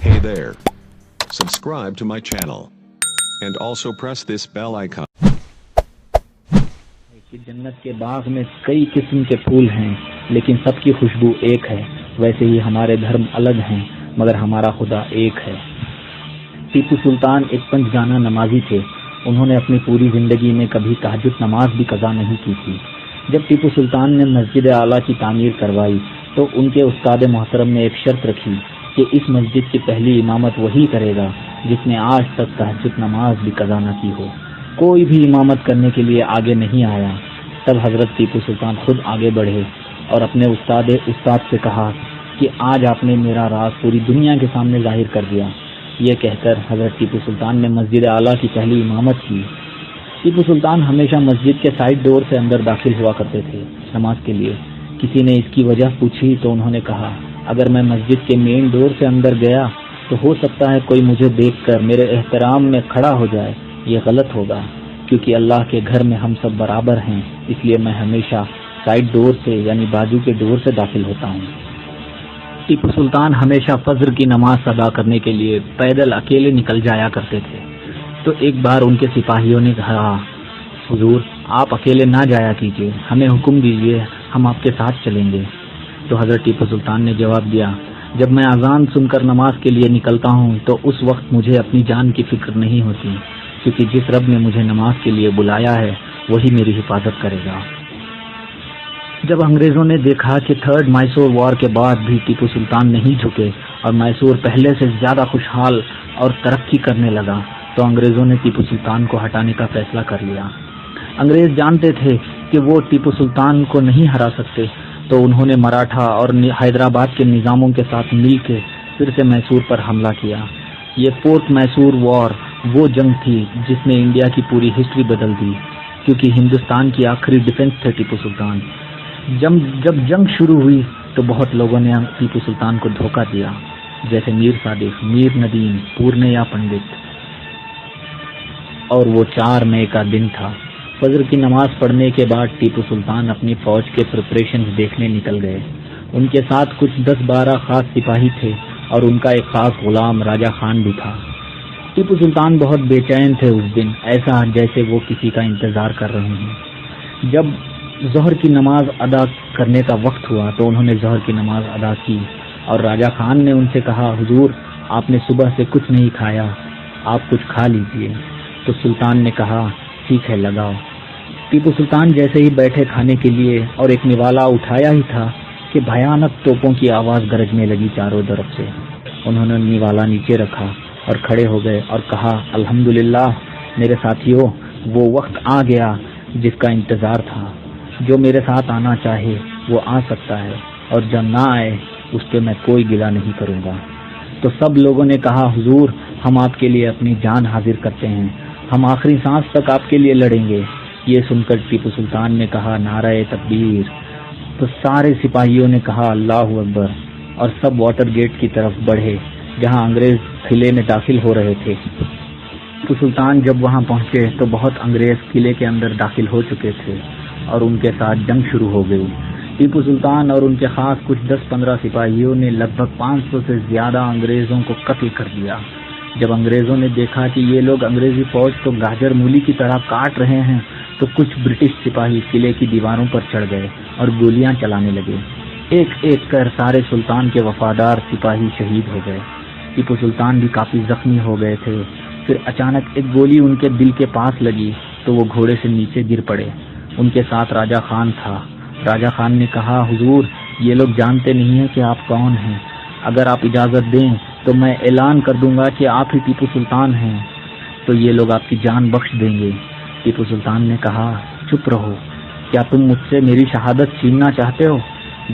Hey there. Subscribe to my channel. And also press this bell icon. کہ جنت کے باغ میں کئی قسم کے پھول ہیں لیکن سب کی خوشبو ایک ہے، ویسے ہی ہمارے دھرم الگ ہیں مگر ہمارا خدا ایک ہے۔ ٹیپو سلطان ایک پنج گانا نمازی تھے۔ انہوں نے اپنی پوری زندگی میں کبھی تہجد نماز بھی قضا نہیں کی تھی۔ جب ٹیپو سلطان نے مسجد اعلیٰ کی تعمیر کروائی تو ان کے استاد محترم نے ایک شرط رکھی کہ اس مسجد کی پہلی امامت وہی کرے گا جس نے آج تک تہجد نماز بھی قضا نہ کی ہو۔ کوئی بھی امامت کرنے کے لیے آگے نہیں آیا۔ تب حضرت ٹیپو سلطان خود آگے بڑھے اور اپنے استاد سے کہا کہ آج آپ نے میرا راز پوری دنیا کے سامنے ظاہر کر دیا۔ یہ کہہ کر حضرت ٹیپو سلطان نے مسجد اعلیٰ کی پہلی امامت کی۔ ٹیپو سلطان ہمیشہ مسجد کے سائڈ ڈور سے اندر داخل ہوا کرتے تھے نماز کے لیے۔ کسی نے اس کی وجہ پوچھی تو انہوں نے کہا، اگر میں مسجد کے مین ڈور سے اندر گیا تو ہو سکتا ہے کوئی مجھے دیکھ کر میرے احترام میں کھڑا ہو جائے۔ یہ غلط ہوگا کیونکہ اللہ کے گھر میں ہم سب برابر ہیں، اس لیے میں ہمیشہ سائڈ ڈور سے یعنی بازو کے ڈور سے داخل ہوتا ہوں۔ ٹیپو سلطان ہمیشہ فجر کی نماز ادا کرنے کے لیے پیدل اکیلے نکل جایا کرتے تھے۔ تو ایک بار ان کے سپاہیوں نے کہا، حضور آپ اکیلے نہ جایا کیجیے، ہمیں حکم دیجیے، ہم آپ کے ساتھ چلیں گے۔ تو حضرت ٹیپو سلطان نے جواب دیا، جب میں اذان سن کر نماز کے لیے نکلتا ہوں تو اس وقت مجھے اپنی جان کی فکر نہیں ہوتی، کیونکہ جس رب نے مجھے نماز کے لیے بلایا ہے وہی میری حفاظت کرے گا۔ جب انگریزوں نے دیکھا کہ تھرڈ میسور وار کے بعد بھی ٹیپو سلطان نہیں جھکے اور میسور پہلے سے زیادہ خوشحال اور ترقی کرنے لگا تو انگریزوں نے ٹیپو سلطان کو ہٹانے کا فیصلہ کر لیا۔ انگریز جانتے تھے کہ وہ ٹیپو سلطان کو نہیں ہرا سکتے، تو انہوں نے مراٹھا اور حیدرآباد کے نظاموں کے ساتھ مل کے پھر سے میسور پر حملہ کیا۔ یہ فورتھ میسور وار وہ جنگ تھی جس نے انڈیا کی پوری ہسٹری بدل دی، کیونکہ ہندوستان کی آخری ڈیفنس تھے ٹیپو سلطان۔ جب جنگ شروع ہوئی تو بہت لوگوں نے ٹیپو سلطان کو دھوکہ دیا، جیسے میر صادق، میر ندیم، پورنیا پنڈت۔ اور وہ 4 مئی کا دن تھا۔ فجر کی نماز پڑھنے کے بعد ٹیپو سلطان اپنی فوج کے پریپریشنز دیکھنے نکل گئے۔ ان کے ساتھ کچھ 10-12 خاص سپاہی تھے اور ان کا ایک خاص غلام راجہ خان بھی تھا۔ ٹیپو سلطان بہت بے چین تھے اس دن، ایسا جیسے وہ کسی کا انتظار کر رہے ہیں۔ جب ظہر کی نماز ادا کرنے کا وقت ہوا تو انہوں نے ظہر کی نماز ادا کی اور راجہ خان نے ان سے کہا، حضور آپ نے صبح سے کچھ نہیں کھایا، آپ کچھ کھا لیجئے۔ تو سلطان نے کہا، ٹھیک ہے لگاؤ۔ ٹیپو سلطان جیسے ہی بیٹھے کھانے کے لیے اور ایک نوالا اٹھایا ہی تھا کہ بھیانک توپوں کی آواز گرجنے لگی چاروں طرف سے۔ انہوں نے نوالا نیچے رکھا اور کھڑے ہو گئے اور کہا، الحمدللہ میرے ساتھیوں، وہ وقت آ گیا جس کا انتظار تھا۔ جو میرے ساتھ آنا چاہے وہ آ سکتا ہے اور جو نہ آئے اس پہ میں کوئی گلہ نہیں کروں گا۔ تو سب لوگوں نے کہا، حضور ہم آپ کے لیے اپنی جان حاضر کرتے ہیں، ہم آخری سانس تک آپ کے لیے لڑیں گے۔ یہ سن کر ٹیپو سلطان نے کہا، نعرہ تکبیر۔ تو سارے سپاہیوں نے کہا، اللہ اکبر، اور سب واٹر گیٹ کی طرف بڑھے جہاں انگریز قلعے میں داخل ہو رہے تھے۔ ٹیپو سلطان جب وہاں پہنچے تو بہت انگریز قلعے کے اندر داخل ہو چکے تھے اور ان کے ساتھ جنگ شروع ہو گئی۔ ٹیپو سلطان اور ان کے خاص کچھ 10-15 سپاہیوں نے لگ بھگ 500 سے زیادہ انگریزوں کو قتل کر دیا۔ جب انگریزوں نے دیکھا کہ یہ لوگ انگریزی فوج تو گاجر مولی کی طرح کاٹ رہے ہیں تو کچھ برٹش سپاہی قلعے کی دیواروں پر چڑھ گئے اور گولیاں چلانے لگے۔ ایک ایک کر سارے سلطان کے وفادار سپاہی شہید ہو گئے۔ ٹیپو سلطان بھی کافی زخمی ہو گئے تھے۔ پھر اچانک ایک گولی ان کے دل کے پاس لگی تو وہ گھوڑے سے نیچے گر پڑے۔ ان کے ساتھ راجہ خان تھا۔ راجہ خان نے کہا، حضور یہ لوگ جانتے نہیں ہیں کہ آپ کون ہیں، اگر آپ اجازت دیں تو میں اعلان کر دوں گا کہ آپ ہی ٹیپو سلطان ہیں، تو یہ لوگ آپ کی جان بخش دیں گے۔ ٹیپو سلطان نے کہا، چپ رہو، کیا تم مجھ سے میری شہادت چھیننا چاہتے ہو؟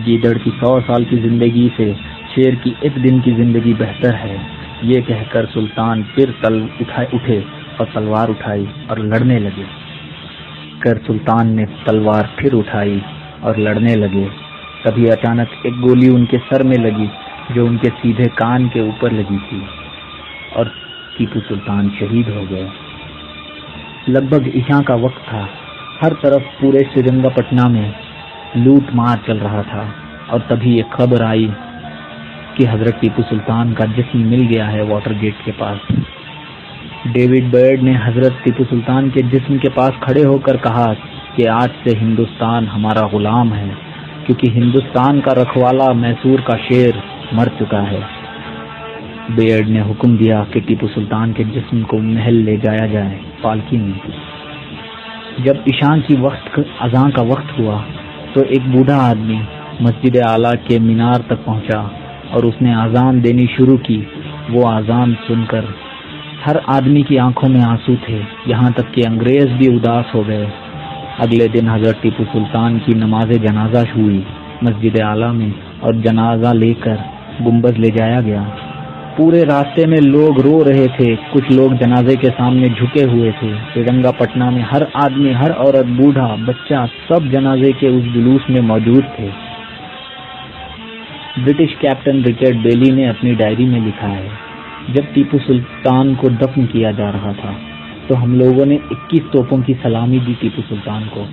گیدڑ کی 100 سال کی زندگی سے شیر کی 1 دن کی زندگی بہتر ہے۔ یہ کہہ کر سلطان پھر اٹھے اور تلوار اٹھائی اور لڑنے لگے۔ سلطان نے تلوار پھر اٹھائی اور لڑنے لگے۔ تبھی اچانک ایک گولی ان کے سر میں لگی جو ان کے سیدھے کان کے اوپر لگی تھی اور ٹیپو سلطان شہید ہو گئے۔ لگ بھگ عشاء کا وقت تھا۔ ہر طرف پورے سرنگا پٹنہ میں لوٹ مار چل رہا تھا اور تبھی ایک خبر آئی کہ حضرت ٹیپو سلطان کا جسم مل گیا ہے واٹر گیٹ کے پاس۔ ڈیوڈ برڈ نے حضرت ٹیپو سلطان کے جسم کے پاس کھڑے ہو کر کہا کہ آج سے ہندوستان ہمارا غلام ہے، کیونکہ ہندوستان کا رکھوالا میسور کا شیر مر چکا ہے۔ بیئرڈ نے حکم دیا کہ ٹیپو سلطان کے جسم کو محل لے جایا جائے پالکی میں۔ جب عشاء کی اذان کا وقت ہوا تو ایک بوڑھا آدمی مسجد اعلیٰ کے مینار تک پہنچا اور اس نے اذان دینی شروع کی۔ وہ اذان سن کر ہر آدمی کی آنکھوں میں آنسو تھے، یہاں تک کہ انگریز بھی اداس ہو گئے۔ اگلے دن حضرت ٹیپو سلطان کی نماز جنازہ ہوئی مسجد اعلیٰ میں، اور جنازہ لے کر گنبد لے جایا گیا۔ پورے راستے میں لوگ رو رہے تھے، کچھ لوگ جنازے کے سامنے جھکے ہوئے تھے۔ سرنگا پٹنہ میں ہر آدمی، ہر عورت، بوڑھا، بچہ سب جنازے کے اس جلوس میں موجود تھے۔ برٹش کیپٹن رچرڈ بیلی نے اپنی ڈائری میں لکھا ہے، جب ٹیپو سلطان کو دفن کیا جا رہا تھا تو ہم لوگوں نے 21 توپوں کی سلامی دی ٹیپو سلطان کو،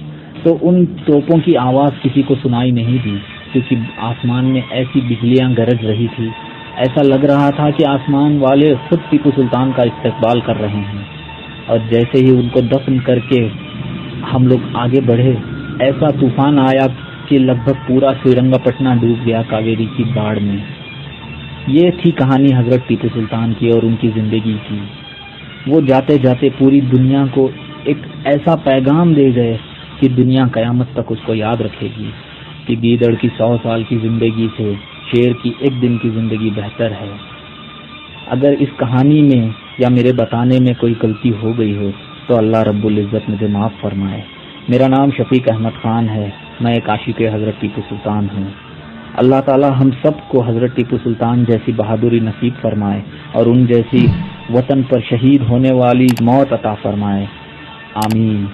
تو ان توپوں کی آواز کسی کو سنائی نہیں دی، کیونکہ آسمان میں ایسی بجلیاں گرج رہی تھی، ایسا لگ رہا تھا کہ آسمان والے خود ٹیپو سلطان کا استقبال کر رہے ہیں۔ اور جیسے ہی ان کو دفن کر کے ہم لوگ آگے بڑھے، ایسا طوفان آیا کہ لگ بھگ پورا سرنگا پٹنہ ڈوب گیا کاویری کی باڑھ میں۔ یہ تھی کہانی حضرت ٹیپو سلطان کی اور ان کی زندگی کی۔ وہ جاتے جاتے پوری دنیا کو ایک ایسا پیغام دے گئے کہ دنیا قیامت تک اس کو یاد رکھے گی کہ گیدڑ کی 100 سال کی زندگی سے شیر کی ایک دن کی زندگی بہتر ہے۔ اگر اس کہانی میں یا میرے بتانے میں کوئی غلطی ہو گئی ہو تو اللہ رب العزت مجھے معاف فرمائے۔ میرا نام شفیق احمد خان ہے، میں ایک عاشق حضرت ٹیپو سلطان ہوں۔ اللہ تعالی ہم سب کو حضرت ٹیپو سلطان جیسی بہادری نصیب فرمائے اور ان جیسی وطن پر شہید ہونے والی موت عطا فرمائے، آمین۔